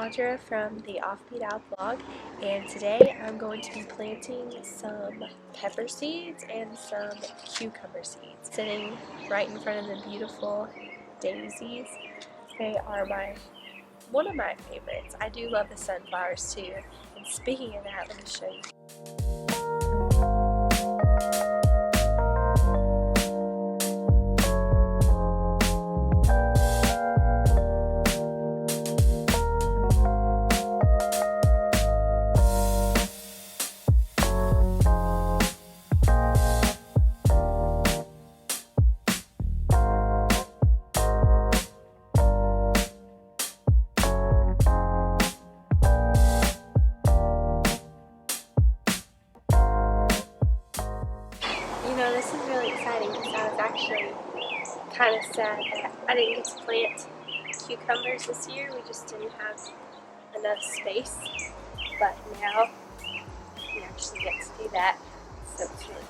Audra from the Offbeat Out blog, and today I'm going to be planting some pepper seeds and some cucumber seeds. Sitting right in front of the beautiful daisies. They are one of my favorites. I do love the sunflowers too, and speaking of that, let me show you. This is really exciting because I was actually kind of sad that I didn't get to plant cucumbers this year. We just didn't have enough space, but now we actually get to do that, so it's really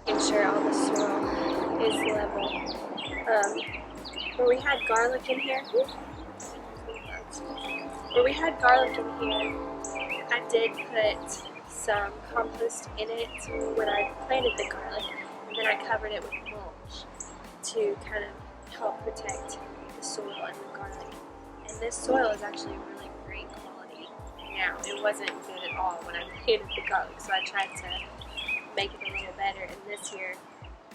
exciting. Ensure all the soil is level. Where we had garlic in here, I did put some compost in it when I planted the garlic, and then I covered it with mulch to kind of help protect the soil and the garlic. And this soil is actually really great quality now. It wasn't good at all when I planted the garlic, so I tried to make it a little better, and this year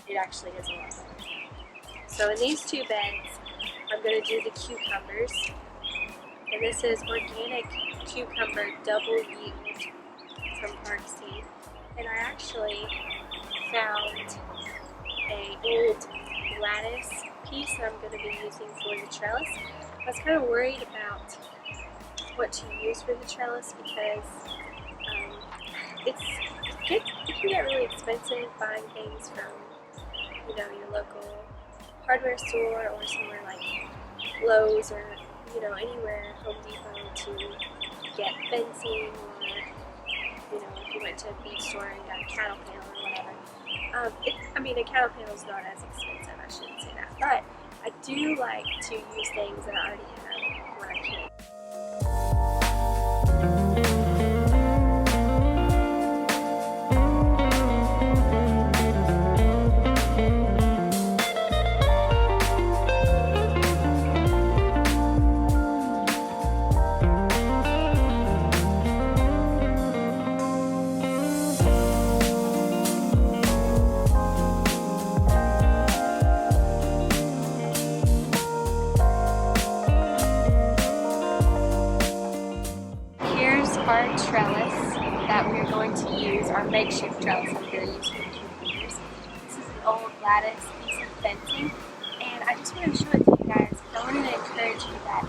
it actually is a lot better. So in these two beds, I'm going to do the cucumbers, and this is organic cucumber double yield from Park Seed, and I actually found a old lattice piece that I'm going to be using for the trellis. I was kind of worried about what to use for the trellis because it can get really expensive buying things from your local hardware store or somewhere like Lowe's or anywhere, Home Depot, to get fencing, or if you went to a beach store and got a cattle panel or whatever. A cattle panel is not as expensive, I shouldn't say that, but I do like to use things that I already have when I can. Our trellis that we're going to use, our makeshift trellis I'm going to use for the cucumbers. This is an old lattice piece of fencing, and I just want to show it to you guys. I wanted to encourage you that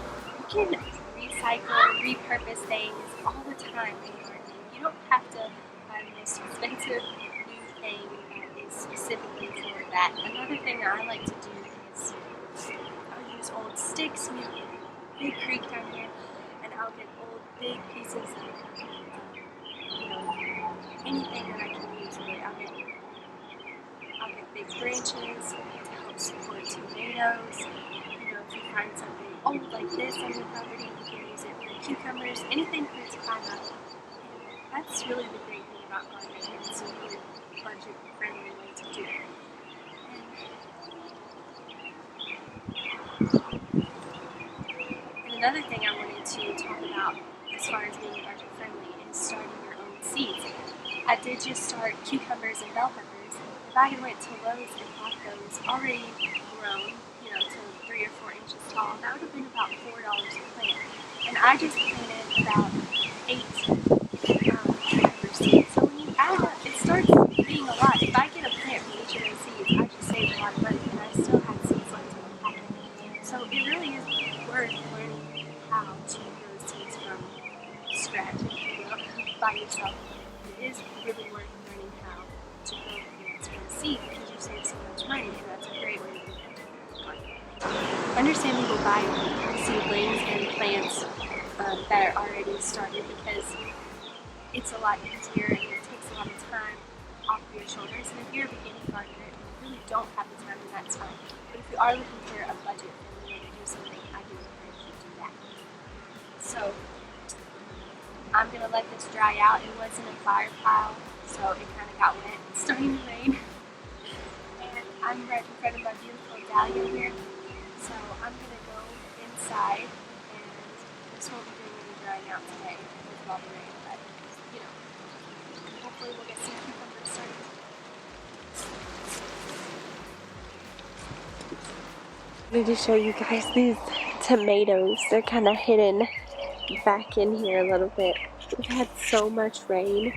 you can recycle, repurpose things all the time in gardening. You don't have to buy the most expensive new thing that is specifically for that. Another thing that I like to do is I'll use old sticks. We have a big creek down here, and I'll get old big pieces of anything that I can use really. I'll get big branches to help support tomatoes. If you find something old like this on your property, you can use it for cucumbers, anything for it to climb up. And that's really the great thing about gardening. It's a really budget friendly way to do it. And another thing I wanted to talk about as far as being budget friendly is starting your own seeds. I did just start cucumbers and bell peppers. If I had went to Lowe's and bought those already grown, to 3 or 4 inches tall, that would have been about $4 a plant. And I just planted about 8 cucumber seeds. So when you add up, it starts being a lot. If I get a plant from each of those seeds, I just saved a lot of money, and I still had seeds left in the packet. So it really is worth learning how to grow seeds from scratch, by yourself. It is really worth learning how to grow plants from seed because you save so much money, and that's a great way to do it. Understand people buy seedlings and plants that are already started because it's a lot easier and it takes a lot of time off of your shoulders. And if you're a beginning gardener and you really don't have the time, then that's fine. But if you are looking for a budget and you want to do something, I do encourage you to do that. So I'm going to let this dry out. It was in a fire pile, so it kind of got wet. It's starting to rain. And I'm right in front of my beautiful dahlia here. So I'm going to go inside, and this won't be doing any drying out today because of all the rain, but you know, hopefully we'll get some cucumbers started. I wanted to show you guys these tomatoes. They're kind of hidden back in here a little bit. We've had so much rain,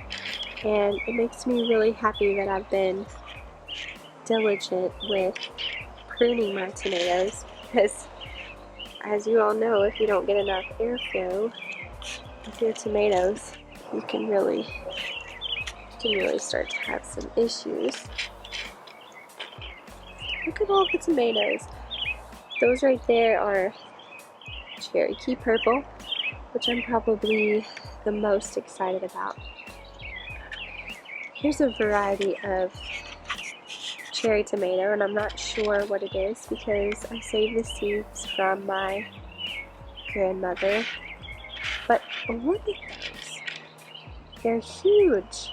and it makes me really happy that I've been diligent with pruning my tomatoes, because as you all know, if you don't get enough airflow with your tomatoes, you can really start to have some issues. Look at all the tomatoes. Those right there are Cherokee Purple, which I'm probably the most excited about. Here's a variety of cherry tomato, and I'm not sure what it is because I saved the seeds from my grandmother. But look at those. They're huge.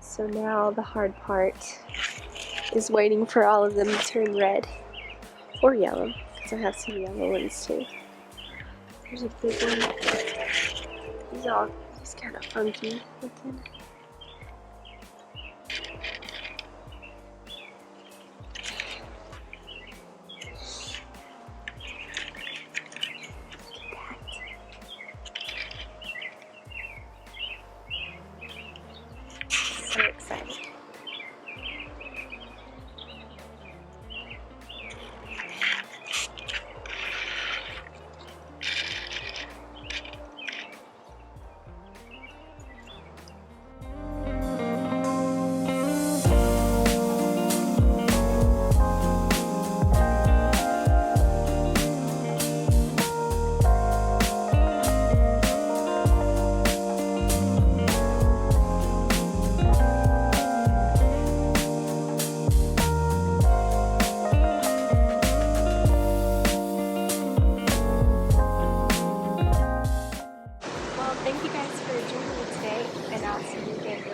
So now the hard part is waiting for all of them to turn red or yellow, because I have some yellow ones too. There's a big one. He's kind of funky looking. So excited. Thank you guys for joining me today, and I'll see you again